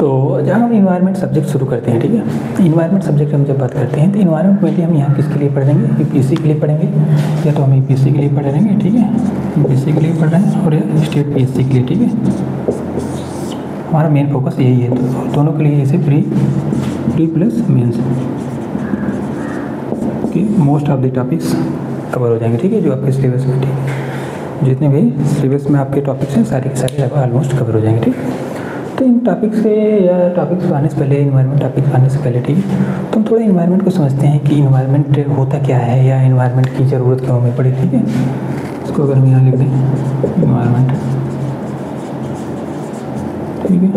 तो जहाँ हम इन्वायरमेंट सब्जेक्ट शुरू करते हैं, ठीक है, इन्वायरमेंट सब्जेक्ट हम जब बात करते हैं तो इन्वायरमेंट में हम यहाँ किसके लिए पढ़ेंगे, यूपीएससी के लिए पढ़ेंगे, या तो हम यूपीएससी के लिए पढ़ रहे हैं, ठीक है, यूपीएससी के लिए पढ़ रहे हैं और या स्टेट पीएससी के लिए, ठीक है, हमारा मेन फोकस यही है। तो दोनों के लिए जैसे प्री प्लस मेंस कि most of the topics cover हो जाएंगे, ठीक है, जो आपके सिलेबस में, ठीक है, जितने भी सिलेबस में आपके टॉपिक्स हैं सारे के सारे ऑलमोस्ट कवर हो जाएंगे, ठीक। तो इन टॉपिक्स से या टॉपिक्स आने से पहले, इन्वायरमेंट टॉपिक्स आने से पहले, ठीक है, तो हम थोड़ा इन्वायरमेंट को समझते हैं कि इन्वायरमेंट होता क्या है या इन्वायरमेंट की ज़रूरत क्यों हमें पड़ी, ठीक है। इसको अगर हम यहाँ लिख दें इन्वायरमेंट, ठीक है,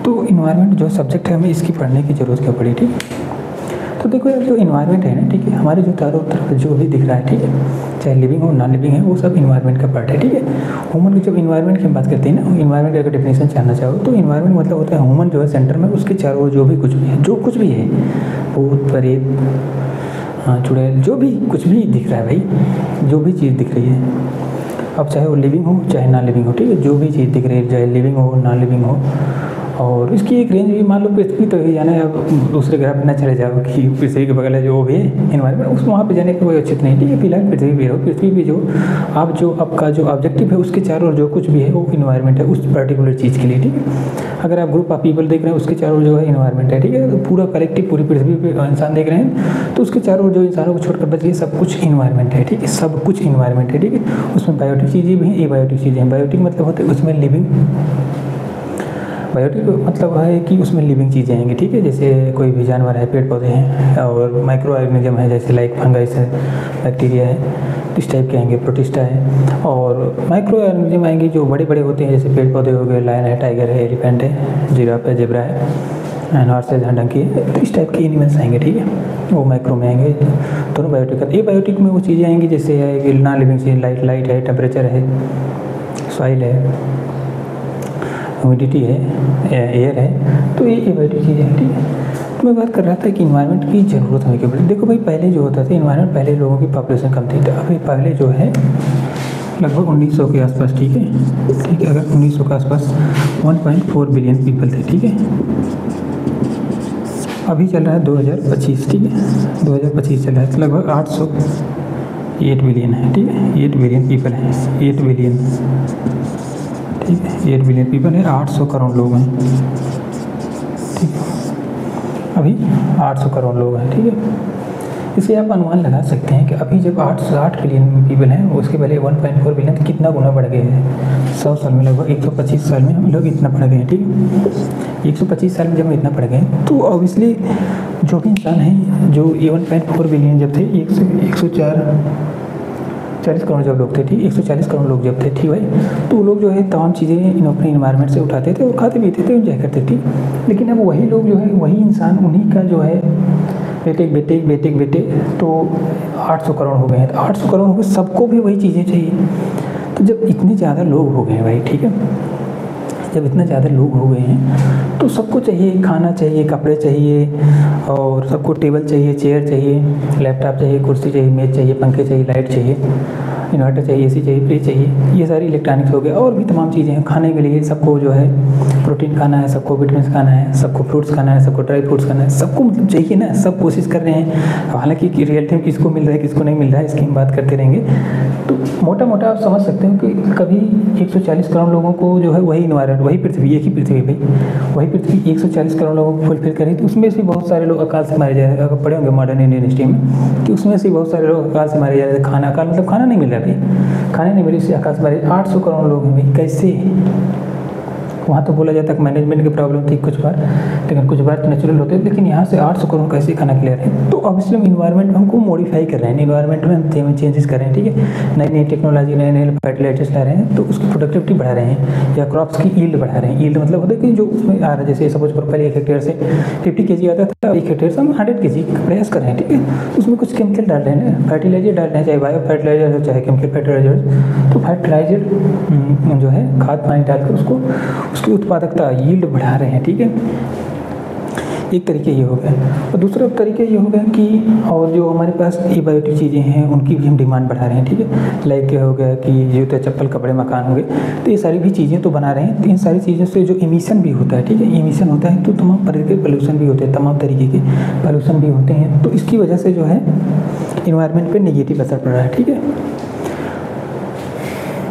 तो इन्वायरमेंट जो सब्जेक्ट है हमें इसकी पढ़ने की ज़रूरत क्यों पड़ी, ठीक है। तो देखो यार, जो इन्वायरमेंट है ना, ठीक है, हमारे जो चारों तरफ जो भी दिख रहा है, ठीक है, चाहे लिविंग हो नॉन लिविंग है, वो सब इन्वायरमेंट का पार्ट है, ठीक है। ह्यूमन की जब इन्वायरमेंट की हम बात करते हैं ना, इन्वायरमेंट का अगर डेफिनेशन जानना चाहो तो इन्वायरमेंट मतलब होता है ह्यूमन जो है सेंटर में, उसके चारों ओर जो भी कुछ भी है, जो कुछ भी है, भूत प्रेत, हाँ, चुड़ैल, जो भी कुछ भी दिख रहा है भाई, जो भी चीज़ दिख रही है, अब चाहे वो लिविंग हो चाहे नॉन लिविंग हो, ठीक है, जो भी चीज़ दिख रही है, चाहे लिविंग हो नॉन लिविंग हो, और इसकी एक रेंज भी, मान लो पृथ्वी तो ही जाना है, अब दूसरे ग्रह पर ना चले जाओ कि पृथ्वी के बगल है जो भी है इन्वायरमेंट, उस वहाँ पे जाने का कोई औचित्य नहीं, ठीक है। फिलहाल पृथ्वी पे रहो, पृथ्वी पे जो आप जो आपका जो ऑब्जेक्टिव है उसके चारों ओर जो कुछ भी है वो इन्वायरमेंट है उस पर्टिकुलर चीज़ के लिए, ठीक है। अगर आप ग्रुप ऑफ पीपल देख रहे हैं उसके चारों ओर जो है इन्वायरमेंट है, ठीक है, तो पूरा कलेक्टिव पूरी पृथ्वी पे इंसान देख रहे हैं तो उसके चारों ओर जो इंसानों को छोड़कर बचिए सब कुछ इन्वायरमेंट है, ठीक है, सब कुछ इन्वायरमेंट है, ठीक है। उसमें बायोटिक चीज़ें भी हैं, एबायोटिक चीज़ें हैं। बायोटिक मतलब होता है उसमें लिविंग, बायोटिक मतलब है कि उसमें लिविंग चीज़ें आएंगी, ठीक है, जैसे कोई भी जानवर है, पेड़ पौधे हैं, और माइक्रो ऑर्गेनिज्म है जैसे लाइक फंगस है, बैक्टीरिया है, इस टाइप के आएंगे, प्रोटिस्टा है। और माइक्रो ऑर्गेनिज्म आएंगे जो बड़े बड़े होते हैं, जैसे पेड़ पौधे हो गए, लायन है, टाइगर है, एलिफेंट है, जिराफ है, जेब्रा है, हॉर्स है, डंकी है, तो इस टाइप के एनिमल्स आएंगे, ठीक है, वो माइक्रो में आएंगे। दोनों बायोटिक। ए बायोटिक में वो चीज़ें आएंगी जैसे है नॉन लिविंग चीज़, लाइट है, टेम्परेचर है, सॉइल है, ह्यूमिडिटी है, एयर है, तो ये एबायोटिक चीज़ें हैं, ठीक है। तो मैं बात कर रहा था कि इन्वायरमेंट की ज़रूरत हमें क्यों पड़ी। देखो भाई, पहले जो होता था इन्वायरमेंट, पहले लोगों की पॉपुलेशन कम थी, तो अभी पहले जो है लगभग 1900 के आसपास, ठीक है, ठीक है, अगर 1900 के आसपास 1.4 बिलियन पीपल थे, ठीक है। अभी चल रहा है 2025, ठीक है, 2025 चल रहा है, तो लगभग 8 बिलियन है, ठीक है, 8 बिलियन पीपल हैं, 8 बिलियन, ठीक है, 8 बिलियन पीपल है, 800 करोड़ लोग हैं, ठीक है, अभी 800 करोड़ लोग हैं, ठीक है। इसे आप अनुमान लगा सकते हैं कि अभी जब 8 बिलियन पीपल हैं, उसके पहले 1.4 बिलियन, तो कितना गुना बढ़ गए हैं 100 साल में, लगभग 125 साल में हम लोग इतना बढ़ गए हैं, ठीक है। 125 साल में जब हम इतना बढ़ गए तो ऑब्वियसली जो भी इंसान है, जो 1.4 बिलियन जब थे, 140 करोड़ जब लोग थे, ठीक, 140 करोड़ लोग जब थे, ठीक भाई, तो वो लोग जो है तमाम चीज़ें अपने इन्वायरमेंट से उठाते थे और खाते पीते थे, एंजॉय करते थे। लेकिन अब वही लोग जो है, वही इंसान, उन्हीं का जो है बेटे तो 800 करोड़ हो गए हैं, तो 800 करोड़ हो गए, सबको भी वही चीज़ें चाहिए। तो जब इतने ज़्यादा लोग हो गए हैं भाई, ठीक है, जब इतना ज़्यादा लोग हो गए हैं तो सबको चाहिए, खाना चाहिए, कपड़े चाहिए, और सबको टेबल चाहिए, चेयर चाहिए, लैपटॉप चाहिए, कुर्सी चाहिए, मेज चाहिए, पंखे चाहिए, लाइट चाहिए, इन्वर्टर चाहिए, एसी चाहिए, फ्रिज चाहिए, ये सारी इलेक्ट्रॉनिक्स हो गया, और भी तमाम चीज़ें हैं। खाने के लिए सबको जो है प्रोटीन खाना है, सबको विटामिन खाना है, सबको फ्रूट्स खाना है, सबको ड्राई फ्रूट्स खाना है, सबको मतलब चाहिए ना, सब कोशिश कर रहे हैं। हालांकि रियलिटी में किसको मिल रहा है किसको नहीं मिल रहा है इसकी हम बात करते रहेंगे। तो मोटा मोटा आप समझ सकते हो कि कभी 140 करोड़ लोगों को जो है वही इन्वायरमेंट, वही पृथ्वी, एक ही पृथ्वी भाई, वही पृथ्वी 140 करोड़ लोगों को फुलफिल करें, तो उसमें से बहुत सारे लोग अकाल से मारे जा रहे हैं। अगर पढ़े होंगे मॉडर्न इंडियन हिस्ट्री में कि उसमें से बहुत सारे लोग अकाल से मारे जा रहे हैं। खाना, अकाल मतलब खाना नहीं मिल रहा भाई, खाने नहीं मिले, इससे अकाल से मारे 800 करोड़ लोग हैं भाई, कैसे? वहाँ तो बोला जाता है कि मैनेजमेंट की प्रॉब्लम थी कुछ बार, लेकिन कुछ बार तो नेचुरल होते हैं, लेकिन यहाँ से 800 करोड़ कैसे खाना खिला रहे हैं? तो ऑब्वियसली हम इन्वायरमेंट में हमको मॉडिफाई कर रहे हैं, इन्वायरमेंट में हम चेंजेस कर रहे हैं, ठीक है, नई नई टेक्नोलॉजी, नए नए फर्टिलाइजर्स ला रहे हैं, तो उसकी प्रोडक्टिविटी बढ़ा रहे हैं, या क्रॉप्स की यील्ड बढ़ा रहे हैं। यील्ड मतलब होता है कि जो उसमें आ रहा है, जैसे सपोज करो पहले 1 हेक्टेयर से 50 kg आता था, 1 हेक्टेयर से हम 100 kg प्रयास कर रहे हैं, ठीक है। उसमें कुछ केमिकल डाल रहे हैं, फर्टिलाइजर डाल रहे हैं, चाहे बायो फर्टिलाइजर हो चाहे केमिकल फर्टिलाइजर। तो फर्टिलाइजर जो है खाद पानी डालकर उसको, उसकी उत्पादकता, यील्ड बढ़ा रहे हैं, ठीक है। एक तरीके ये हो गया। और दूसरा तरीका ये हो गया कि और जो हमारे पास एबायोटिक चीज़ें हैं उनकी भी हम डिमांड बढ़ा रहे हैं, ठीक है। लाइक क्या हो गया कि जूते चप्पल कपड़े मकान हो गए, तो ये सारी भी चीज़ें तो बना रहे हैं। तो इन सारी चीज़ों से जो एमिशन भी होता है, ठीक है, एमिशन होता है तो तमाम तरह के पोल्यूशन भी होते हैं, तमाम तरीके के पोल्यूशन भी होते हैं। तो इसकी वजह से जो है इन्वायरमेंट पे नेगेटिव असर पड़ रहा है, ठीक है।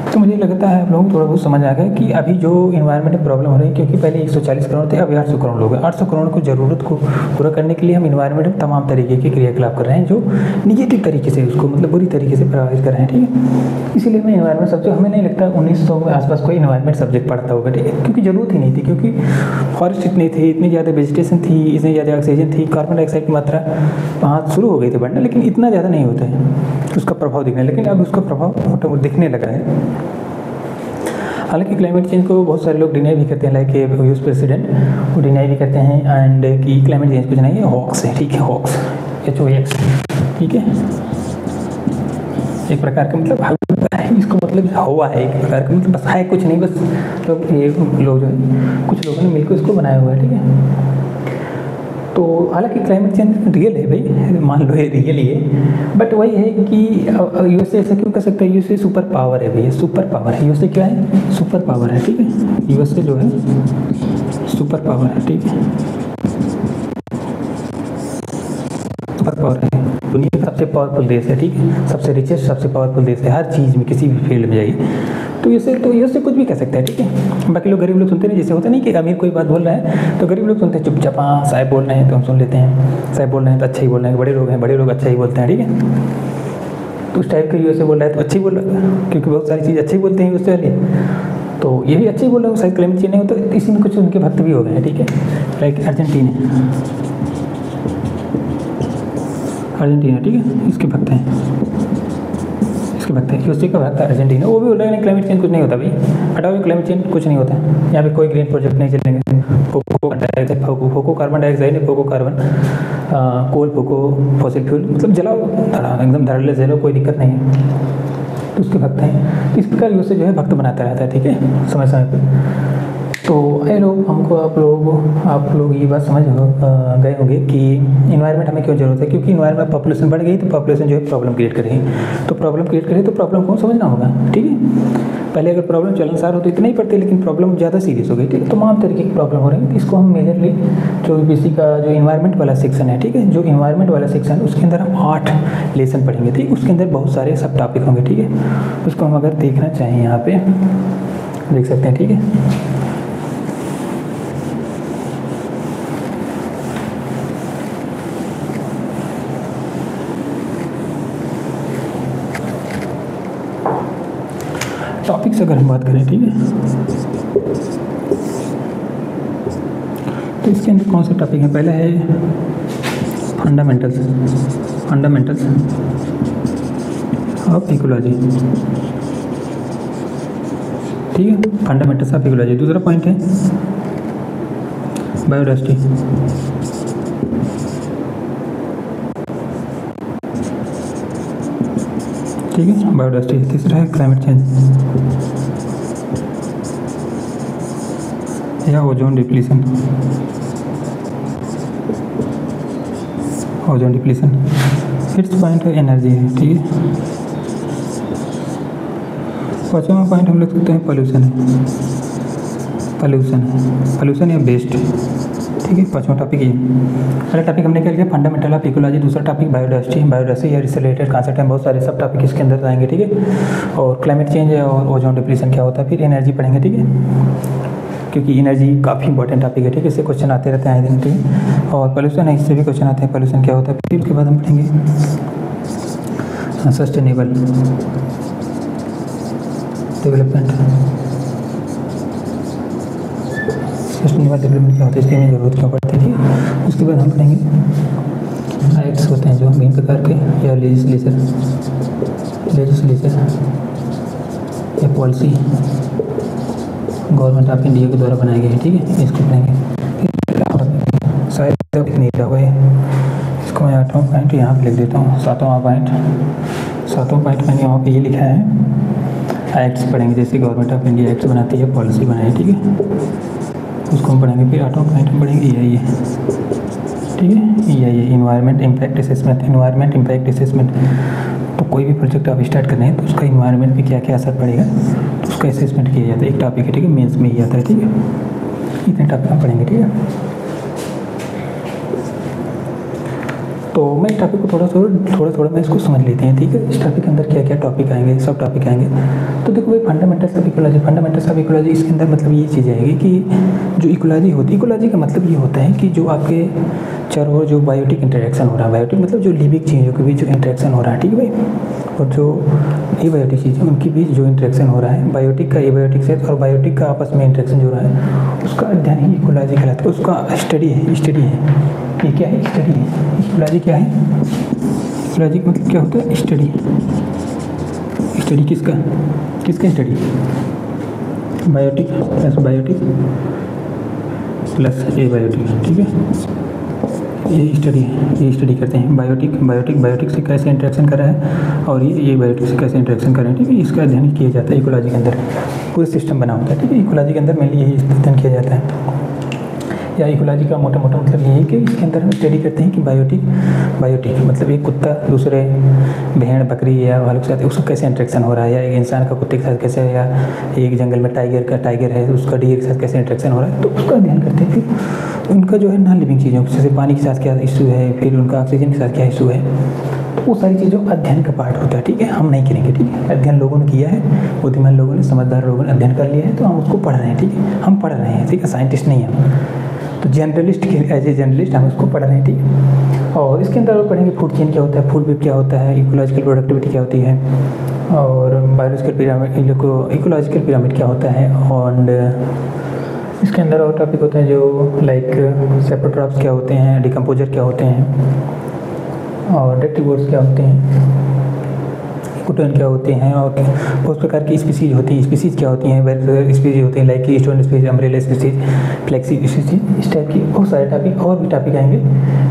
तो मुझे लगता है आप लोगों को थोड़ा बहुत समझ आ गया कि अभी जो इन्वायरमेंट में प्रॉब्लम हो रही है, क्योंकि पहले 140 करोड़ थे, अभी 800 करोड़ लोग हैं। 800 करोड़ को ज़रूरत को पूरा करने के लिए हम इन्वायरमेंट में तमाम तरीके के क्रियाकलाप कर रहे हैं जो निगेटिव तरीके से उसको मतलब बुरी तरीके से प्रभावित कर रहे हैं, ठीक है। इसीलिए मैं इन्वायरमेंट सब्जेक्ट, हमें नहीं लगता 1900 के आसपास कोई इन्वायरमेंट सब्जेक्ट पढ़ता होगा, ठीक है, क्योंकि ज़रूरत ही नहीं थी, क्योंकि फॉरेस्ट इतने थे, इतनी ज़्यादा वेजिटेशन थी, इतनी ज़्यादा ऑक्सीजन थी, कार्बन डाइऑक्साइड की मात्रा वहाँ शुरू हो गई थी बढ़ना, लेकिन इतना ज़्यादा नहीं होता है उसका प्रभाव दिखने, लेकिन अब उसका प्रभाव दिखने लगा है। हालांकि क्लाइमेट चेंज को बहुत सारे लोग डिनाई भी करते हैं, लाइक यूएस प्रेसिडेंट वो डिनाई भी करते हैं एंड कि क्लाइमेट चेंज कुछ नहीं है, हॉक्स है, ठीक है, हॉक्स HOAX, ठीक है, एक प्रकार का मतलब इसको मतलब हवा है, एक प्रकार का मतलब बस है कुछ नहीं, बस तो ये लोग जो है कुछ लोगों ने मिलकर इसको बनाया हुआ है, ठीक है। तो हालांकि क्लाइमेट चेंज रियल है भाई, मान लो ये रियल ही है, बट वही है कि यूएसए ऐसा क्यों कर सकता है, यूएसए सुपर पावर है भैया, सुपर पावर है यूएसए, क्या है, सुपर पावर है, ठीक है, यूएसए जो है सुपर पावर है, ठीक है, सुपर पावर है, दुनिया का सबसे पावरफुल देश है, ठीक है, सबसे रिचेस्ट सबसे पावरफुल देश है हर चीज़ में, किसी भी फील्ड में जाइए तो ये कुछ भी कह सकता है, ठीक है। बाकी लोग गरीब लोग सुनते नहीं, जैसे होता नहीं कि अमीर कोई बात बोल रहा है तो गरीब लोग सुनते हैं चुपचाप, हाँ साहब बोल रहे हैं तो हम सुन लेते हैं, साहब बोल रहे हैं तो अच्छा ही बोल रहे हैं, बड़े लोग हैं बड़े लोग अच्छा ही बोलते हैं, ठीक है। तो उस टाइप का यूएसए बोल रहा है तो अच्छी बोल रहा है, क्योंकि बहुत सारी चीज़ अच्छी बोलते हैं यूएसए वाले, तो ये भी अच्छे ही बोल रहे हो, शायद क्लाइमेट चेंज नहीं होता, तो इसी में कुछ उनके भक्त भी हो गए हैं, ठीक है। लाइक अर्जेंटीना, ठीक है, इसके भक्त हैं, इसके भक्त हैं, यूएसए का भक्त है अर्जेंटीना, वो भी बोल रहे हैं क्लाइमेट चेंज कुछ नहीं होता भाई, हटाओ क्लाइमेट चेंज कुछ नहीं होता है, यहाँ पे कोई ग्रीन प्रोजेक्ट नहीं चलेंगे, फोको कार्बन डाइऑक्साइड है, फोको कार्बन कोल फोको फॉसिल फ्यूल मतलब जलाओ एकदम धड़ल्ले से जलाओ, कोई दिक्कत नहीं है, तो उसके भक्त हैं। इस प्रकार यूएसए जो है भक्त बनाता रहता है, ठीक है, समय समय पर। तो ये लोग हमको आप लोग ये बात समझ गए होंगे कि इन्वायरमेंट हमें क्यों जरूरत है, क्योंकि इन्वायरमेंट पॉपुलेशन बढ़ गई तो पॉपुलेशन जो है प्रॉब्लम क्रिएट करेगी, तो प्रॉब्लम क्रिएट करेगी तो प्रॉब्लम को समझना होगा, ठीक है। पहले अगर प्रॉब्लम चलनसार हो तो इतना ही पड़ते, लेकिन प्रॉब्लम ज़्यादा सीरियस हो गई, ठीक है, तमाम तरीके की प्रॉब्लम हो रही है। तो इसको हम मेजरली जो बीसी का जो इन्वायरमेंट वाला सेक्शन है, ठीक है, जो इन्वायरमेंट वाला सेक्शन है उसके अंदर हम 8 लेसन पढ़ेंगे, ठीक, उसके अंदर बहुत सारे सब टॉपिक होंगे, ठीक है। उसको हम अगर देखना चाहें यहाँ पे देख सकते हैं, ठीक है। टॉपिक्स अगर हम बात करें, ठीक है, तो इसके अंदर कौन सा टॉपिक है, पहला है फंडामेंटल्स ऑफ इकोलॉजी, ठीक है, फंडामेंटल्स ऑफ इकोलॉजी। दूसरा पॉइंट है बायोडाइवर्सिटी, ठीक है, बायोडाइवर्सिटी। तीसरा है क्लाइमेट चेंज या ओजोन डिप्लीशन, फिफ्थ पॉइंट है एनर्जी है, ठीक है। पाँचवा पॉइंट हम लोग सकते हैं पॉल्यूशन या वेस्ट, ठीक है, पाँचवा टॉपिक ये। पहला टॉपिक हमने क्या लिया, फंडामेंटल ऑफ इकोलॉजी, दूसरा टॉपिक बायोडाइवर्सिटी या इससे रिलेटेड कॉन्सेप्ट हैं बहुत सारे, सब टॉपिक इसके अंदर आएंगे, ठीक है। और क्लाइमेट चेंज और ओजोन डिप्लीशन क्या होता है, फिर एनर्जी पढ़ेंगे, ठीक है, क्योंकि एनर्जी काफ़ी इंपॉर्टेंट टॉपिक है, ठीक है, इससे क्वेश्चन आते रहते हैं आए दिन, ठीक है। और पॉल्यूशन है, इससे भी क्वेश्चन आते हैं, पॉल्यूशन क्या होता है। फिर उसके बाद हम पढ़ेंगे सस्टेनेबल डेवलपमेंट क्या होता है, इसकी हमें ज़रूरत क्यों पड़ती है, ठीक है। उसके बाद हम पढ़ेंगे एक्ट्स होते हैं जो विभिन्न प्रकार के, या लेजिस्लेचर या पॉलिसी गवर्नमेंट ऑफ इंडिया के द्वारा बनाए गए हैं, ठीक है, इसको पढ़ेंगे। शायद नहीं रहा हुआ है, इसको मैं 8वां पॉइंट यहाँ पे लिख देता हूँ, 7वां पॉइंट मैंने यहाँ पे ये लिखा है, एक्ट्स पढ़ेंगे, जैसे गवर्नमेंट ऑफ इंडिया एक्ट्स बनाती है, पॉलिसी बनाए, ठीक है, उसको हम पढ़ेंगे। फिर 8वां पॉइंट हम पढ़ेंगे ये ठीक है। ये environment impact assessment, environment impact assessment. तो कोई भी प्रोजेक्ट आप स्टार्ट कर रहे हैं तो उसका इन्वायरमेंट पे क्या क्या असर पड़ेगा तो उसका असेसमेंट किया जाता है। एक टॉपिक है, ठीक है, मेंस में ही आता है, ठीक है। इतने टॉपिक हम पढ़ेंगे, ठीक है। तो मैं इस टॉपिक को थोड़ा मैं इसको समझ लेते हैं, ठीक है। इस टॉपिक के अंदर क्या क्या टॉपिक आएंगे, सब टॉपिक आएंगे। तो देखो भाई, fundamentals of ecology, fundamentals of ecology, इसके अंदर मतलब ये चीज़ आएगी कि जो इकोलॉजी होती है, इकोलॉजी का मतलब ये होता है कि जो आपके चारों ओर जो बायोटिक इंटरेक्शन हो रहा है, बायोटिक मतलब जो लिविंग चीज़ों के बीच जो इंटरेक्शन हो रहा है, ठीक है भाई, और जो एबायोटिक चीज़ें उनके बीच जो इंटरेक्शन हो रहा है, बायोटिक का एबायोटिक से और बायोटिक का आपस में इंटरेक्शन जो रहा है, उसका अध्ययन ही इकोलॉजी कहलाता है, उसका स्टडी है। ये क्या है? स्टडी है। इकोलॉजी क्या है? इकोलॉजी का मतलब क्या होता है? स्टडी। स्टडी किसका स्टडी? बायोटिक प्लस एबायोटिक, ठीक है। ये स्टडी करते हैं। बायोटिक से कैसे इंटरेक्शन कर रहा है और ये बायोटिक से कैसे इंटरेक्शन कर रहे हैं, ठीक है। इसका अध्ययन किया जाता है इकोलॉजी के अंदर, पूरे सिस्टम बना होता है, ठीक है। इकोलॉजी के अंदर मेनली यही अध्ययन किया जाता है। या इकोलॉजी का मोटा मतलब ये है कि इसके अंदर हम स्टडी करते हैं कि बायोटिक मतलब एक कुत्ता दूसरे भेड़ बकरी या भालू के साथ उसका कैसे इंटरेक्शन हो रहा है, या एक इंसान का कुत्ते के साथ कैसे, या एक जंगल में टाइगर है उसका डियर के साथ कैसे इंटरेक्शन हो रहा है, तो उसका अध्ययन करते हैं। फिर उनका जो है नॉन लिविंग चीज़ों जैसे पानी के साथ क्या इशू है, फिर उनका ऑक्सीजन के साथ क्या इशू है, तो वो सारी चीज़ों अध्ययन का पार्ट होता है, ठीक है। हम नहीं करेंगे, ठीक है। अध्ययन लोगों ने किया है, बुद्धिमान लोगों ने, समझदार लोगों ने अध्ययन कर लिया है, तो हम उसको पढ़ रहे हैं, ठीक है। हम पढ़ रहे हैं, ठीक है, साइंटिस्ट नहीं हम। तो जर्नलिस्ट के एज ए जर्नलिस्ट हम उसको पढ़ रहे हैं, ठीक है। और इसके अंदर हम पढ़ेंगे फूड चेन क्या होता है, फूड वेब क्या होता है, इकोलॉजिकल प्रोडक्टिविटी क्या होती है, और बायोलॉजिकल पिरामिड, इकोलॉजिकल पिरामिड क्या होता है, और इसके अंदर और टॉपिक होते हैं जो लाइक सेप्रोट्रॉप्स क्या होते हैं, डिकम्पोजर क्या होते हैं, और डायरेक्टिवोर्स क्या होते हैं, इकोटोन क्या होते हैं, और बहुत प्रकार की स्पीसीज होती हैं। स्पीसीज क्या होती हैं? वेरियस स्पीसीज होती हैं, like stone species, umbrella species, flexi species, इस टाइप की बहुत सारे टॉपिक और भी टॉपिक आएंगे।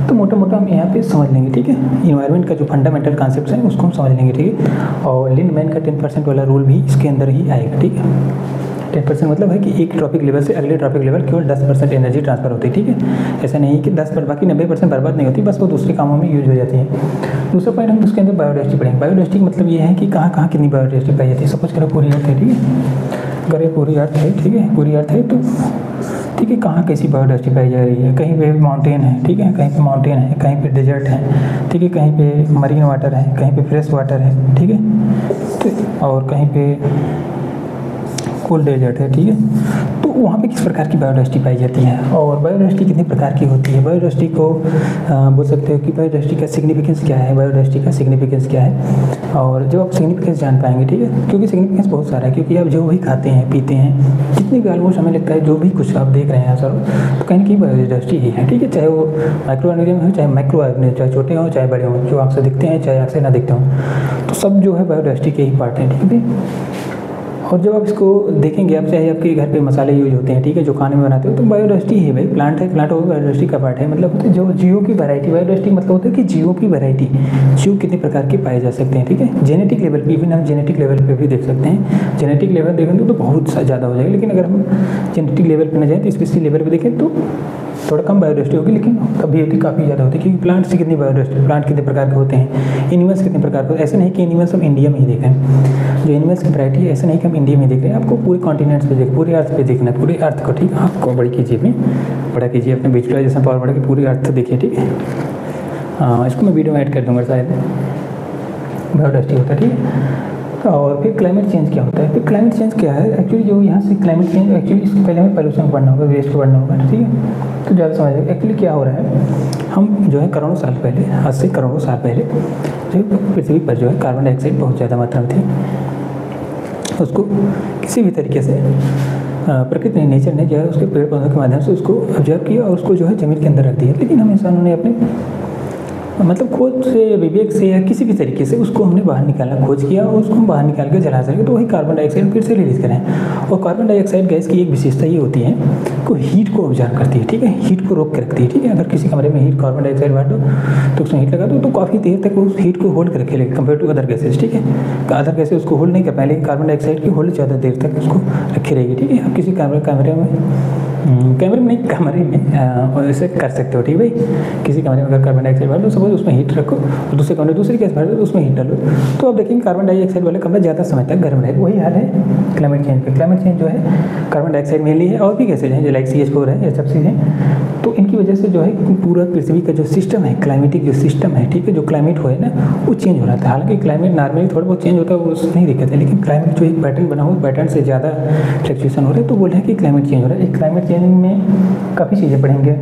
तो मोटा हम यहाँ पे समझ लेंगे, ठीक है। इन्वायरमेंट का जो फंडामेंटल कॉन्सेप्ट्स हैं उसको हम समझ लेंगे, ठीक है। और लिंडमैन का 10% वाला रूल भी इसके अंदर ही आएगा, ठीक है। 10% मतलब है कि एक ट्रॉपिक लेवल से अगले ट्रॉपिक लेवल केवल 10% एनर्जी ट्रांसफर होती है, ठीक है। ऐसा नहीं कि 10 पर बाकी 90% बर्बाद नहीं होती, बस वो दूसरे कामों में यूज हो जाती है। दूसरा पॉइंट हम उसके अंदर बायोडाइवर्सिटी पढ़ेंगे। बायोडाइवर्सिटी मतलब ये है कि कहाँ कहाँ कितनी बायोडाइवर्सिटी पाई जाती है। सपोज करो पूरी अर्थ है, ठीक है। अगर ये पूरी अर्थ है, ठीक है, पूरी अर्थ है तो ठीक है, कहाँ कैसी बायोडाइवर्सिटी पाई जा रही है? कहीं पे माउंटेन है, ठीक है, कहीं पे माउंटेन है, कहीं पे डेजर्ट है, ठीक है, कहीं पे मरीन वाटर है, कहीं पे फ्रेश वाटर है, ठीक है, तो और कहीं पे कोल्ड डेजर्ट है, ठीक है। तो वहाँ पे किस प्रकार की बायोडाइवर्सिटी पाई जाती है और बायोडाइवर्सिटी कितने प्रकार की होती है? बायोडाइवर्सिटी को बोल सकते हो कि बायोडाइवर्सिटी का सिग्निफिकेंस क्या है, बायोडाइवर्सिटी का सिग्निफिकेंस क्या है। और जब आप सिग्निफिकेंस जान पाएंगे, ठीक है, क्योंकि सिग्निफिकेंस बहुत सारा है, क्योंकि आप जो भी खाते हैं पीते हैं जितनी भी ऑलमोस्ट हमें लगता है जो भी कुछ आप देख रहे हैं सर, तो कहीं ना कहीं बायोडाइवर्सिटी ही है, ठीक है। चाहे वो माइक्रो ऑर्गेनिज्म हो, चाहे माइक्रो ऑर्गेनिज्म, चाहे छोटे हों चाहे बड़े हों, जो आपसे दिखते हैं चाहे आपसे ना दिखते हों, तो सब जो है बायोडाइवर्सिटी के ही पार्ट हैं, ठीक है। और जब आप इसको देखेंगे, आप चाहे आपके घर पे मसाले यूज होते हैं, ठीक है, जो खाने में बनाते हो, तो बायोडाइवर्सिटी है भाई। प्लांट है, प्लांट वो बायोडाइवर्सिटी का पार्ट है। मतलब होता है जो जीवों की वैरायटी, बायोडाइवर्सिटी मतलब होता है कि जीवों की वैरायटी, जीव कितने प्रकार के पाए जा सकते हैं, ठीक है। जेनेटिक लेवल पे, इवन हम जेनेटिक लेवल पे भी देख सकते हैं। जेनेटिक लेवल देखेंगे तो बहुत ज़्यादा हो जाएगा, लेकिन अगर हम जेनेटिक लेवल पर न जाएँ तो स्पेसिफिक लेवल पर देखें तो थोड़ा कम बायोडाइवर्सिटी होगी, लेकिन कभी होती काफ़ी ज़्यादा होती है। क्योंकि प्लांट से कितनी बायोडाइवर्सिटी, प्लांट कितने प्रकार के होते हैं, एनिमल्स कितने प्रकार के, ऐसे नहीं कि एनिमल्स हम इंडिया में ही देख रहे हैं। जो एनिमल्स की वैरायटी है ऐसा नहीं कि हम इंडिया में देख रहे हैं, आपको पूरे कॉन्टिनेंट्स पे देख, पूरे अर्थ पे देखना है, पूरे अर्थ को, ठीक है। आपको बड़ी कीजिए, अपनी बड़ा कीजिए, अपने विजुअलाइजेशन पावर बढ़ा के पूरी अर्थ देखिए, ठीक है। इसको मैं वीडियो में ऐड कर दूँगा शायद। बायोडाइवर्सिटी होता है, ठीक है। और फिर क्लाइमेट चेंज क्या होता है? फिर क्लाइमेट चेंज क्या है एक्चुअली, जो यहाँ से क्लाइमेट चेंज एक्चुअली इसके पहले हमें पॉल्यूशन को बढ़ना होगा, वेस्ट को बढ़ना होगा, ठीक है। तो ज़्यादा समझ एक्चुअली क्या हो रहा है, हम जो है करोड़ों साल पहले, आज से करोड़ों साल पहले जो पृथ्वी पर जो है कार्बन डाइऑक्साइड बहुत ज़्यादा मात्रा में थी। उसको किसी भी तरीके से प्रकृति ने, नेचर ने जो है उसके पेड़ पौधों के माध्यम से उसको ऑब्जर्व किया और उसको जो है ज़मीन के अंदर रख दिया। लेकिन हम इंसानों ने अपने मतलब खोज से, विवेक से या किसी भी तरीके से उसको हमने बाहर निकाला, खोज किया और उसको हम बाहर निकाल के जला सकें, तो वही कार्बन डाइऑक्साइड फिर से रिलीज करें। और कार्बन डाइऑक्साइड गैस की एक विशेषता ये होती है कि हीट को ऑब्जर्व करती है, ठीक है, हीट को रोक के रखती है, ठीक है। अगर किसी कमरे में हीट कार्बन डाइऑक्साइड बांटो तो उसमें हीट लगा दो तो काफ़ी देर तक उस हीट को होल्ड कर रखे, लेकिन कंपेयर टू अदर गैसेज, ठीक है। अदर गैसेज उसको होल्ड नहीं कर पाए, लेकिन कार्बन डाइऑक्साइड की होल्ड ज़्यादा देर तक उसको रखे रहेगी, ठीक है। अब किसी कमरे में कैमरे में नहीं, कमरे में ऐसे कर सकते हो, ठीक है भाई। किसी कमरे में अगर कार्बन डाइऑक्साइड भर लो, सपोज उसमें हीट रखो, और दूसरे कमरे दूसरी गैस भर दो, उसमें हीट डालो, तो अब देखेंगे कार्बन डाइऑक्साइड वाला कमरा ज़्यादा समय तक गर्म रहेगा। वही हाल है क्लाइमेट चेंज का। क्लाइमेट चेंज जो है कार्बन डाइऑक्साइड मेनली है, और भी गैसेज हैं जो लाइक CH4 है, ये सब चीज़ें। तो इनकी वजह से जो है पूरा पृथ्वी का जो सिस्टम है, क्लाइमेटिक जो सिस्टम है, ठीक है, जो क्लाइमेट हो है ना, वो चेंज हो रहा था। हालांकि क्लाइमेट नॉर्मली थोड़ा बहुत चेंज होता है, वो नहीं दिक्कत है, लेकिन क्लाइमेट जो एक पैटर्न बना हुआ, पैटर्न से ज़्यादा फ्लक्चुएशन हो रहा है, तो बोल रहे हैं कि क्लाइमेट चेंज हो रहा है। क्लाइमेट चेंज में काफ़ी चीज़ें पढ़ेंगे,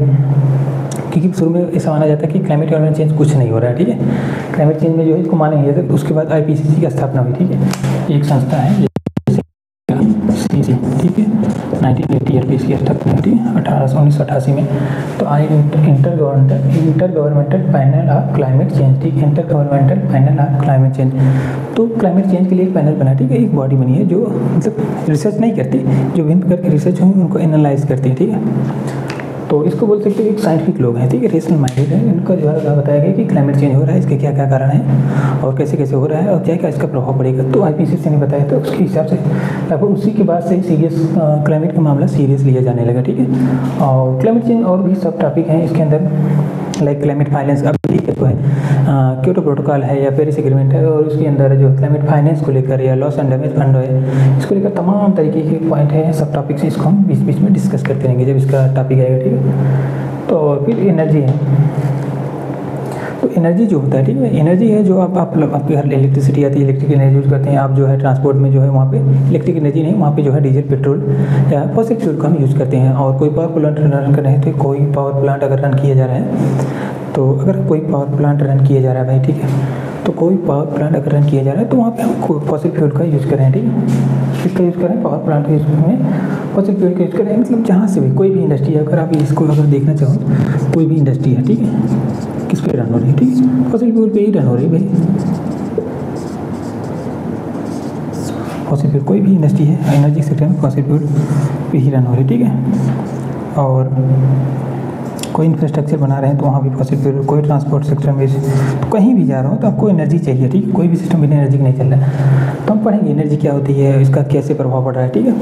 क्योंकि शुरू में ऐसा माना जाता है कि क्लाइमेट चेंज कुछ नहीं हो रहा है, ठीक है। क्लाइमेट चेंज में जो है इसको माना नहीं जाता। उसके बाद IPCC की स्थापना हुई, ठीक है, एक संस्था है, ठीक है, 1980 में इसकी स्थापना हुई थी 1988 में। तो I intergovernmental panel of climate change, ठीक है, intergovernmental panel of climate change. तो क्लाइमेट चेंज के लिए एक पैनल बना, ठीक है, एक बॉडी बनी है जो मतलब रिसर्च नहीं करती, जो विभिन्न प्रकार की रिसर्च होंगी उनको एनालाइज करती है, ठीक है। तो इसको बोल सकते हो एक साइंटिफिक लोग हैं, ठीक है, रेशनल माइंडेड है। इनको जो है बताया गया कि क्लाइमेट चेंज हो रहा है, इसके क्या क्या कारण है और कैसे कैसे हो रहा है और क्या क्या इसका प्रभाव पड़ेगा। तो IPCC ने बताया, तो उसके हिसाब से लगभग उसी के बाद से सीरियस क्लाइमेट का मामला सीरियस लिया जाने लगा, ठीक है। और क्लाइमेट चेंज और भी सब टॉपिक हैं इसके अंदर, लाइक क्लाइमेट फाइनेंस, अब ठीक है, तो है क्योटो प्रोटोकॉल है या पेरिस एग्रीमेंट है, और उसके अंदर जो क्लाइमेट फाइनेंस को लेकर या लॉस एंड डैमेज फंड है, इसको लेकर तमाम तरीके के पॉइंट है, सब टॉपिक से इसको हम बीच बीच में डिस्कस करते रहेंगे जब इसका टॉपिक आएगा, ठीक है। तो फिर एनर्जी है, तो एनर्जी जो होता है, ठीक है, एनर्जी है जो आप आपके घर इलेक्ट्रिसिटी आती है, इलेक्ट्रिक एनर्जी यूज करते हैं आप, जो है ट्रांसपोर्ट में जो है वहाँ पे इलेक्ट्रिक एनर्जी नहीं, वहाँ पे जो है डीजल, पेट्रोल या फॉसिल फ्यूल का हम यूज़ करते हैं। और कोई पावर प्लांट रन कर रहे हैं, तो कोई पावर प्लांट अगर रन किया जा रहा है, तो अगर कोई पावर प्लांट रन किया जा रहा है भाई, ठीक है, तो कोई पावर प्लांट अगर रन किया जा रहा है, तो वहाँ पे हम फॉसिल फ्यूल का यूज़ कर रहे हैं, ठीक है, किसका यूज़ कर रहे हैं, पावर प्लांट का यूज़ में फॉसिल फ्यूल का यूज़ कर रहे हैं। मतलब जहाँ से भी कोई भी इंडस्ट्री है, अगर आप इसको अगर देखना चाहो, कोई भी इंडस्ट्री है, ठीक है, किस पे रन हो रही है, ठीक है, फॉसिल फ्यूल पे ही रन हो रही है भाई। फॉसिल फ्यूल, कोई भी इंडस्ट्री है एनर्जी सेक्टर में फॉसिल फ्यूल पे ही रन हो रही है, ठीक है। और कोई इंफ्रास्ट्रक्चर बना रहे हैं तो वहाँ भी फॉसिल फ्यूल, कोई ट्रांसपोर्ट सेक्टर में, तो कहीं भी जा रहा हो तो आपको एनर्जी चाहिए, ठीक है, कोई भी सिस्टम बिना एनर्जी के नहीं चल रहा है। तो हम पढ़ेंगे एनर्जी क्या होती है, इसका कैसे प्रभाव पड़ रहा है, ठीक है।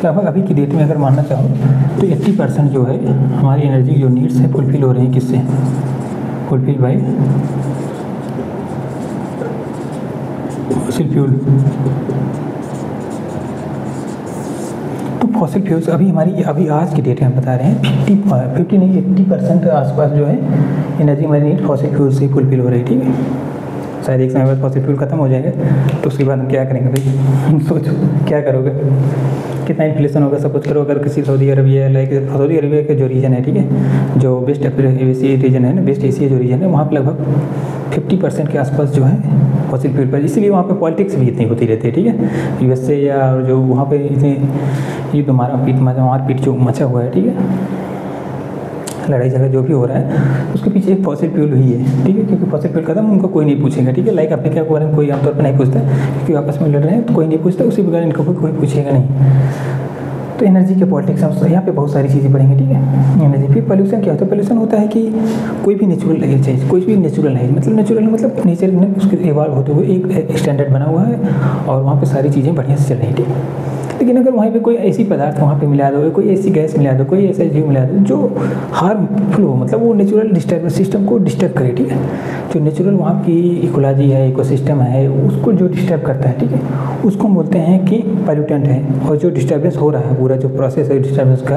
लगभग अभी की डेट में अगर मानना चाहो तो 80% जो है हमारी एनर्जी जो नीड्स है फुलफिल हो रहे हैं, किससे, फुलफिल बाय फॉसिल फ्यूल। तो फॉसिल फ्यूल्स अभी आज की डेट में हम बता रहे हैं 50 नहीं 80% आसपास जो है एनर्जी हमारी नीड फॉसिल फ्यूल से ही फुलफिल हो रही है, ठीक है। शायद एक समय बाद फॉसिल फ्यूल खत्म हो जाएगा, तो उसके बाद हम क्या करेंगे भाई, सोचो क्या करोगे, कितना इन्फ्लेशन होगा, सब कुछ करो। अगर किसी Saudi Arabia, like Saudi Arabia का जो रीजन है, ठीक है, जो वेस्ट एशिया रीजन है ना, वेस्ट एशिया जो रीजन है, वहाँ पर लगभग 50% के आसपास जो है फॉसिल फ्यूल पर, इसीलिए वहाँ पे पॉलिटिक्स भी इतनी होती रहती है, ठीक है। USA या जो वहाँ पे इतने युद्ध मारपीट जो मचा हुआ है, ठीक है, लड़ाई झगड़ा जो भी हो रहा है, उसके पीछे एक फॉसिल फ्यूल हुई है, ठीक है, क्योंकि फॉसिल फ्यूल खत्म उनको कोई नहीं पूछेगा, ठीक है। लाइक अफ्रीका के बारे में कोई आमतौर पर नहीं पूछता, क्योंकि आपस में लड़ रहे हैं तो कोई नहीं पूछता, उसी प्रकार इनको कोई पूछेगा नहीं। तो एनर्जी के पॉलिटिक्स हम यहाँ पे बहुत सारी चीज़ें पढ़ेंगे, ठीक है। एनर्जी, फिर पोल्यूशन क्या होता है, पोल्यूशन होता है कि कोई भी नेचुरल चीज़, कोई भी नेचुरल है, मतलब नेचर ने उसके इवॉल्व होते हुए एक स्टैंडर्ड बना हुआ है और वहाँ पे सारी चीज़ें बढ़िया से चल रही है, ठीक है। लेकिन अगर वहाँ पे कोई ऐसी पदार्थ वहाँ पे मिला दो, कोई ऐसी गैस मिला दो, कोई ऐसा जीव मिला दो जो हार्मफुल हो, मतलब वो नेचुरल सिस्टम को डिस्टर्ब करे, ठीक है, जो नेचुरल वहाँ की इकोलॉजी है, इकोसिस्टम है, उसको जो डिस्टर्ब करता है, ठीक है, उसको हम बोलते हैं कि पॉल्यूटेंट है। और जो डिस्टर्बेंस हो रहा है, पूरा जो प्रोसेस है डिस्टर्बेंस का,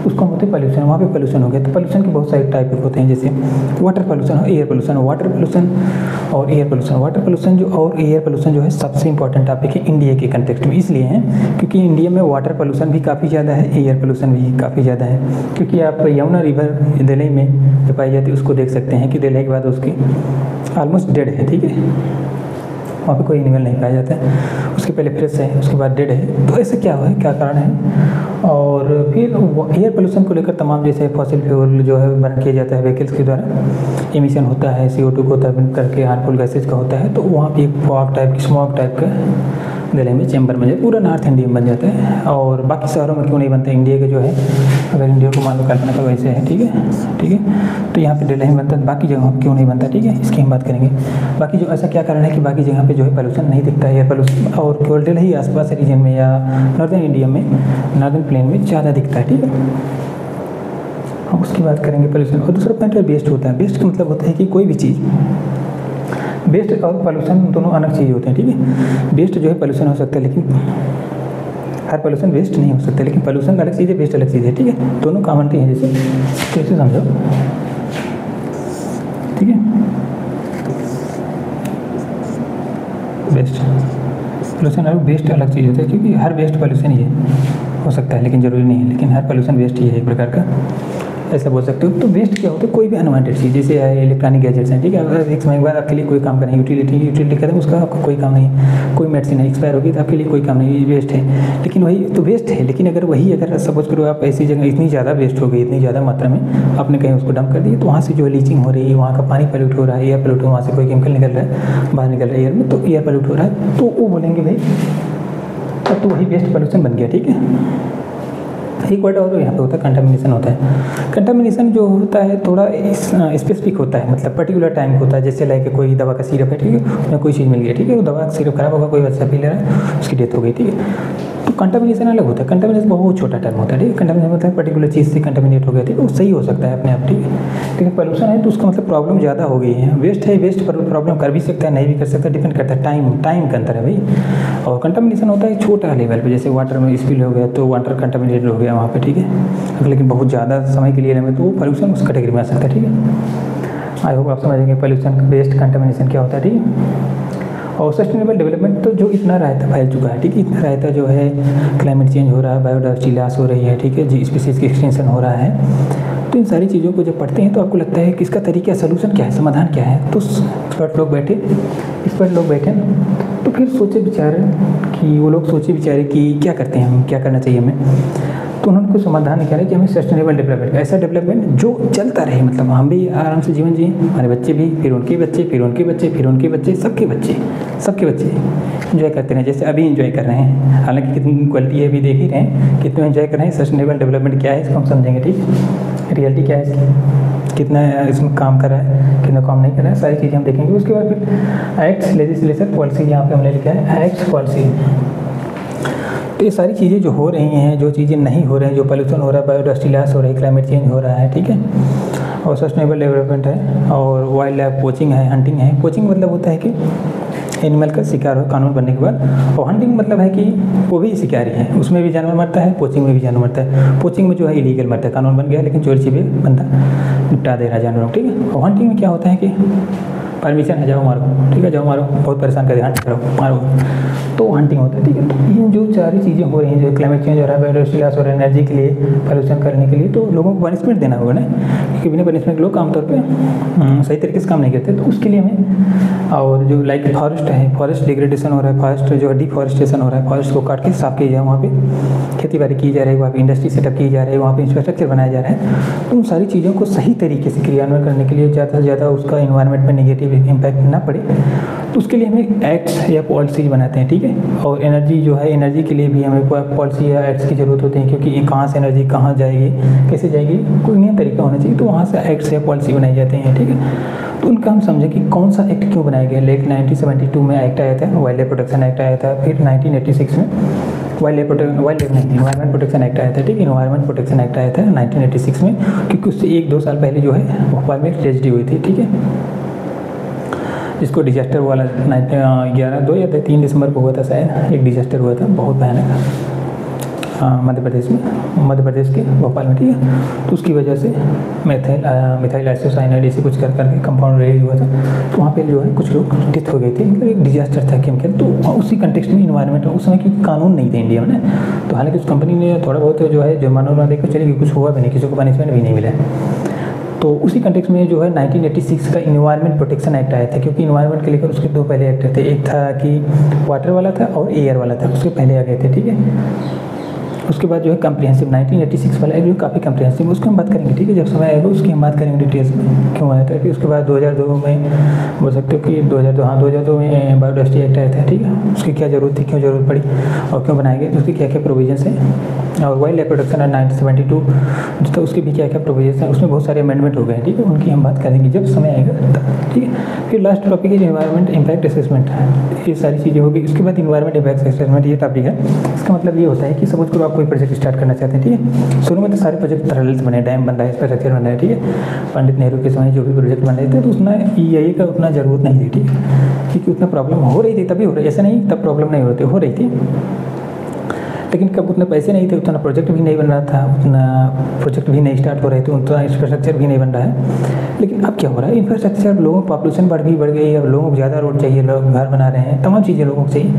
उसको हम बोलते हैं पॉल्यूशन। वहाँ पे पॉल्यूशन हो गया, तो पॉल्यूशन के बहुत सारे टाइप होते हैं, जैसे water pollution, air pollution, water pollution और एयर पॉल्यूशन। वाटर पॉल्यूशन जो और एयर पॉल्यूशन जो है सबसे इंपॉर्टेंट टॉपिक है इंडिया के कंटेक्स्ट में, इसलिए है क्योंकि इंडिया में वाटर पॉल्यूशन भी काफ़ी ज़्यादा है, एयर पॉल्यूशन भी काफ़ी ज़्यादा है। क्योंकि आप यमुना रिवर दिल्ली में जो पाई जाती है उसको देख सकते हैं कि दिल्ली के बाद उसकी ऑलमोस्ट डेड है, ठीक है, वहाँ पे कोई एनिमल नहीं पाया जाता है, उसके पहले फ्रेश है, उसके बाद डेड है। तो ऐसा क्या हुआ है, क्या कारण है। और फिर एयर पोल्यूशन को लेकर तमाम, जैसे फॉसिल फ्यूल जो है बर्न किया जाता है व्हीकल्स के द्वारा, एमिशन होता है, CO2 को तब करके हार्मफुल गैसेज का होता है, तो वहाँ पे एक फॉग टाइप, स्मॉग टाइप का दिल्ली में चैम्बर बन जाए, पूरा नॉर्थ इंडिया में बन जाता है। और बाकी शहरों में क्यों नहीं बनता, इंडिया के जो है अगर इंडिया को मान लो कल्पना का वैसे है, ठीक है, ठीक है, तो यहाँ पे दिल्ली में बनता है, बाकी जगहों पर क्यों नहीं बनता, ठीक है, इसकी हम बात करेंगे। बाकी जो ऐसा क्या कारण है कि बाकी जगह पे जो है पोल्यूशन नहीं दिखता है, एयर पोल्यूशन, और केवल दिल्ली ही आसपास रीजन में या नॉर्दर्न इंडिया में, नॉर्दर्न प्लेन में ज़्यादा दिखता है, ठीक है। हम उसकी बात करेंगे पोल्यूशन। और दूसरा पॉइंट है वेस्ट होता है। वेस्ट का मतलब होता है कि कोई भी चीज़, वेस्ट और पोल्यूशन दोनों अलग चीज़ होते हैं, ठीक है। वेस्ट जो है पोल्यूशन हो सकता है, लेकिन हर पोल्यूशन वेस्ट नहीं हो सकता, लेकिन पोल्यूशन अलग चीज़ है, वेस्ट अलग चीज़ है, ठीक है, दोनों कॉमन है। जैसे कैसे समझो, ठीक है, वेस्ट पोल्यूशन और वेस्ट अलग चीज़ होता है, क्योंकि हर वेस्ट पोल्यूशन ही है, हो सकता है लेकिन ज़रूरी नहीं है, लेकिन हर पोल्यूशन वेस्ट ही है एक प्रकार का, ऐसा बोल सकते हो। तो वेस्ट क्या होता है, कोई भी अनवांटेड चीज़, जैसे इलेक्ट्रॉनिक गैजेट्स हैं, ठीक है, अगर एक समय के बाद आपके लिए कोई काम का नहीं, यूटिलिटी कहते हैं उसका, आपका कोई काम नहीं है, कोई मेडिसिन है एक्सपायर होगी तो आपके लिए कोई काम नहीं, वेस्ट है। लेकिन वही तो वेस्ट है, लेकिन अगर वही अगर सपोज करो आप ऐसी जगह इतनी ज़्यादा वेस्ट हो गई, इतनी ज़्यादा मात्रा में आपने कहीं उसको डंप कर दिया, तो वहाँ से जो लीचिंग हो रही है, वहाँ का पानी पॉल्यूट हो रहा है, एयर पॉल्यूट, वहाँ से कोई केमिकल निकल रहा है, बाहर निकल रहा है एयर में, तो एयर पॉल्यूट हो रहा है, तो वो बोलेंगे भाई तो वही वेस्ट पोल्यूशन बन गया, ठीक है। एक वर्ड और यहाँ पे होता है कंटामिनेशन होता है। कंटामिनेशन जो होता है थोड़ा स्पेसिफिक होता है, मतलब पर्टिकुलर टाइम होता है, जैसे लाइक कोई दवा का सिरप है, ठीक है, उसमें कोई चीज़ मिल गई, ठीक है, वो दवा का सिरप खराब होगा, कोई बच्चा पी ले रहा है, उसकी डेथ हो गई, ठीक है। तो कंटामिनेशन अलग होता है, कंटामिनेशन बहुत छोटा टर्म होता है, ठीक है, कंटामिनेशन मतलब पर्टिकुलर चीज़ से कंटामिनेट हो गया, ठीक है, वो सही हो सकता है अपने आप, ठीक है। लेकिन पोल्यूशन है तो उसका मतलब प्रॉब्लम ज़्यादा हो गई है। वेस्ट है, वेस्ट प्रॉब्लम कर भी सकता है, नहीं भी कर सकता, डिपेंड करता है टाइम का अंतर है भाई। और कंटामिनेशन होता है छोटा लेवल पे, जैसे वाटर में स्पिल हो गया तो वाटर कंटामिनेटेड हो गया वहाँ पे, ठीक है, लेकिन बहुत ज़्यादा समय के लिए लेंगे तो वो पोल्यूशन उस कैटेगरी में आ सकता है, ठीक है। आई होप आप समझेंगे पोल्यूशन, वेस्ट, कंटामिनेशन क्या होता है, ठीक है। और सस्टेनेबल डेवलपमेंट तो जो इतना रायता फैल चुका है, ठीक है, इतना रायता जो है, क्लाइमेट चेंज हो रहा है, बायोडाइवर्सिटी लॉस हो रही है, ठीक है, जी स्पीसीज की एक्सटेंशन हो रहा है, तो इन सारी चीज़ों को जब पढ़ते हैं तो आपको लगता है कि इसका तरीका, सोल्यूशन क्या है, समाधान क्या है। तो एक्सपर्ट लोग बैठे तो फिर सोचे विचारे कि वो लोग सोचे विचारे कि क्या करते हैं हम, क्या करना चाहिए हमें। तो उन्होंने कुछ समाधान निकाला कि हमें सस्टेनेबल डेवलपमेंट, ऐसा डेवलपमेंट जो चलता रहे, मतलब हम भी आराम से जीवन जिए, हमारे बच्चे भी, फिर उनके बच्चे, फिर उनके बच्चे, फिर उनके बच्चे, सबके बच्चे एंजॉय करते हैं, जैसे अभी एंजॉय कर रहे हैं। हालांकि कितनी क्वालिटी है अभी देख ही रहे हैं, कितने एंजॉय कर रहे हैं। सस्टेनेबल डेवलपमेंट क्या है इसको हम समझेंगे, ठीक है, रियलिटी क्या है इसकी, कितना इसमें काम कर रहा है, कितना काम नहीं कर रहा है, सारी चीज़ें हम देखेंगे। उसके बाद फिर एक्ट्स, लेजिस्लेशन, पॉलिसी, यहाँ पे हमने लिखा है एक्ट्स, पॉलिसी। तो ये सारी चीज़ें जो हो रही हैं, जो चीज़ें नहीं हो रही हैं, जो पोल्यूशन हो रहा है, बायोडाइवर्सिटी लॉस हो रही है, क्लाइमेट चेंज हो रहा है, ठीक है, और सस्टेनेबल डेवलपमेंट है, और वाइल्ड लाइफ पोचिंग है, हंटिंग है। पोचिंग मतलब होता है कि एनिमल का शिकार हो कानून बनने के बाद, और हंटिंग मतलब है कि वो भी शिकारी है, उसमें भी जानवर मरता है, पोचिंग में भी जानवर मरता है। पोचिंग में जो है इलीगल मरता है, कानून बन गया लेकिन चोरी छिपे बंदा निपटा दे रहा है जानवरों, ठीक है। और हंटिंग में क्या होता है कि परमिशन है, जाओ मारो, ठीक है, जाओ मारो, बहुत परेशान कर दिया, हंट करो, मारो, तो हंटिंग होता है, ठीक है। तो ये जो सारी चीज़ें हो रही हैं, जो क्लाइमेट चेंज हो रहा है, बायोडाइवर्सिटी लॉस हो रहा है, एनर्जी के लिए, पोल्यूशन करने के लिए, तो लोगों को पनिशमेंट देना होगा ना, क्योंकि बिना पनिशमेंट लोग आमतौर पे सही तरीके से काम नहीं करते। तो उसके लिए हमें, और जो लाइक फॉरेस्ट है, फॉरेस्ट डिग्रेडेशन हो रहा है, फॉरेस्ट जो है डिफॉरेस्टेशन हो रहा है, फॉरेस्ट को काट के साफ किया जाए, वहाँ पे खेती बाड़ी की जा रही है, वहाँ पे इंडस्ट्री सेटअप की जा रही है, वहाँ पे इंफ्रास्ट्रक्चर बनाया जा रहा है। तो उन सारी चीज़ों को सही तरीके से क्रियान्वयन करने के लिए ज़्यादा से ज़्यादा उसका इन्वायरमेंट में नेगेटिव इम्पैक्ट ना पड़े, तो उसके लिए हमें एक्ट्स या पॉलिसीज बनाते हैं, ठीक है। और एनर्जी जो है, एनर्जी के लिए भी हमें पॉलिसी या एक्ट्स की जरूरत होती है, क्योंकि कहाँ से एनर्जी कहाँ जाएगी, कैसे जाएगी, कोई नियम तरीका होना चाहिए, तो वहाँ से एक्ट्स या पॉलिसी बनाई जाती हैं, ठीक है। तो उनका हम समझें कि कौन सा एक्ट क्यों बनाया गया। लाइक 1972 में एक्ट आया था, वाइल्ड लाइफ प्रोटेक्शन एक्ट आया था, फिर 1986 में इन्वायरमेंट प्रोटेक्शन एक्ट आया था, ठीक है, इन्वायरमेंट प्रोटेक्शन एक्ट आया था 1986 में, क्योंकि उससे 1-2 साल पहले जो है भोपाल में ट्रेजेडी हुई थी, ठीक है, जिसको डिजास्टर वाला 2 या 3 दिसंबर को हुआ था शायद, एक डिजास्टर हुआ था बहुत भयानक मध्य प्रदेश के भोपाल में, ठीक है। तो उसकी वजह से मिथाइल आइसोसाइनाइड ऐसे कुछ कर करके कंपाउंड रिलीज हुआ था, तो वहाँ पे जो है कुछ लोग डेथ हो गए थे, मतलब एक डिजास्टर था केमिकल। तो उसी कंटेक्स्ट में इन्वायरमेंट, उस समय क्योंकि कानून नहीं थे इंडिया में, तो हालांकि उस कंपनी ने थोड़ा बहुत जो है जुर्माना देकर चली गई, कुछ हुआ भी नहीं, किसी को पनिशमेंट भी नहीं मिला। तो उसी कंटेक्स्ट में जो है 1986 का इन्वायरमेंट प्रोटेक्शन एक्ट आया था, क्योंकि इन्वायरमेंट के लेकर उसके 2 पहले एक्ट थे, एक था कि वाटर वाला था और एयर वाला था, उसके पहले आ गए थे, ठीक है। उसके बाद जो है कम्प्रिहेंसिव 1986 वाला है जो काफ़ी कम्प्रिहेंसिव, उसकी हम बात करेंगे, ठीक है, जब समय आएगा उसकी हम बात करेंगे डिटेल्स में क्यों आया था। फिर उसके बाद 2002 में बोल सकते हो कि 2002 में बायोडायवर्सिटी एक्ट आया था, ठीक है, उसकी क्या जरूरत थी, क्यों जरूरत पड़ी और क्यों बनाया गया, उसकी क्या क्या प्रोविजंस हैं। और वाइल्ड लाइफ प्रोटेक्शन एक्ट 1972 जो था उसकी भी क्या क्या प्रोविजंस हैं, उसमें बहुत सारे अमेंडमेंट हो गए हैं, ठीक है, उनकी हम बात करेंगे जब समय आएगा तब, ठीक है। फिर लास्ट टॉपिक है एनवायरमेंट इम्पैक्ट असेसमेंट, ये सारी चीज़ें होगी। उसके बाद एनवायरमेंट इम्पैक्ट असेसमेंट ये टॉपिक है, इसका मतलब ये होता है कि सपोज करो आप कोई प्रोजेक्ट स्टार्ट करना चाहते हैं, ठीक है, शुरू में तो सारे प्रोजेक्ट पैरेलल बने, डैम बन रहा है, इंफ्रास्ट्रक्चर बन रहा है, ठीक है, पंडित नेहरू के समय जो भी प्रोजेक्ट बन रहे थे तो उसमें EIA का उतना ज़रूरत नहीं थी, ठीक है, क्योंकि उतना प्रॉब्लम हो रही थी तभी हो रही, ऐसा नहीं तब प्रॉब्लम नहीं हो रही थी, लेकिन कब उतने पैसे नहीं थे, उतना प्रोजेक्ट भी नहीं बन रहा था, उतना प्रोजेक्ट भी नहीं स्टार्ट हो रहे थे, उतना इंफ्रास्ट्रक्चर भी नहीं बन रहा है। लेकिन अब क्या हो रहा है, इंफ्रास्ट्रक्चर, लोगों पॉपुलेशन बढ़ गई, अब लोगों को ज़्यादा रोड चाहिए, लोग घर बना रहे हैं, तमाम चीज़ें लोगों को चाहिए,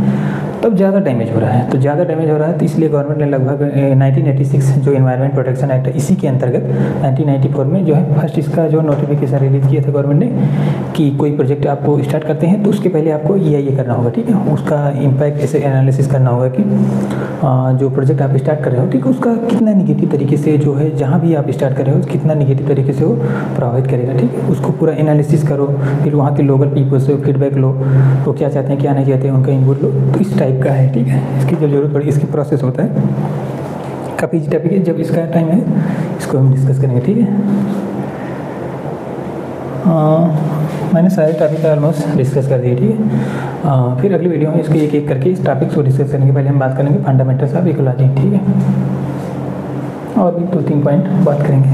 तब ज़्यादा डैमेज हो रहा है, तो ज़्यादा डैमेज हो रहा है, तो इसलिए गवर्नमेंट ने लगभग 1986 जो एनवायरमेंट प्रोटेक्शन एक्ट है इसी के अंतर्गत 1994 में जो है फर्स्ट इसका जो नोटिफिकेशन रिलीज किया था गवर्नमेंट ने कि कोई प्रोजेक्ट आपको स्टार्ट करते हैं तो उसके पहले आपको EIA करना होगा, ठीक है, उसका इम्पैक्ट ऐसे एनालिसिस करना होगा कि जो प्रोजेक्ट आप स्टार्ट कर रहे हो, ठीक है, उसका कितना निगेटिव तरीके से जो है जहाँ भी आप स्टार्ट कर रहे हो कितना निगेटिव तरीके से वो प्रभावित करेगा, ठीक है, उसको पूरा एनालिसिस करो, फिर वहाँ के लोकल पीपल से फीडबैक लो, वो क्या चाहते हैं क्या नहीं चाहते हैं उनका इनपुट लो, तो इस टाइप का है, ठीक है, इसकी जब जरूरत पड़ी इसकी प्रोसेस होता है, काफ़ी इजी टॉपिक है, जब इसका टाइम है इसको हम डिस्कस करेंगे, ठीक है। मैंने सारे टॉपिक ऑलमोस्ट डिस्कस कर दिए, ठीक है, फिर अगली वीडियो में इसको एक एक करके इस टॉपिक को डिस्कस करेंगे। पहले हम बात करेंगे फंडामेंटल्स ऑफ इकोलॉजी, ठीक है, और भी 2-3 पॉइंट बात करेंगे।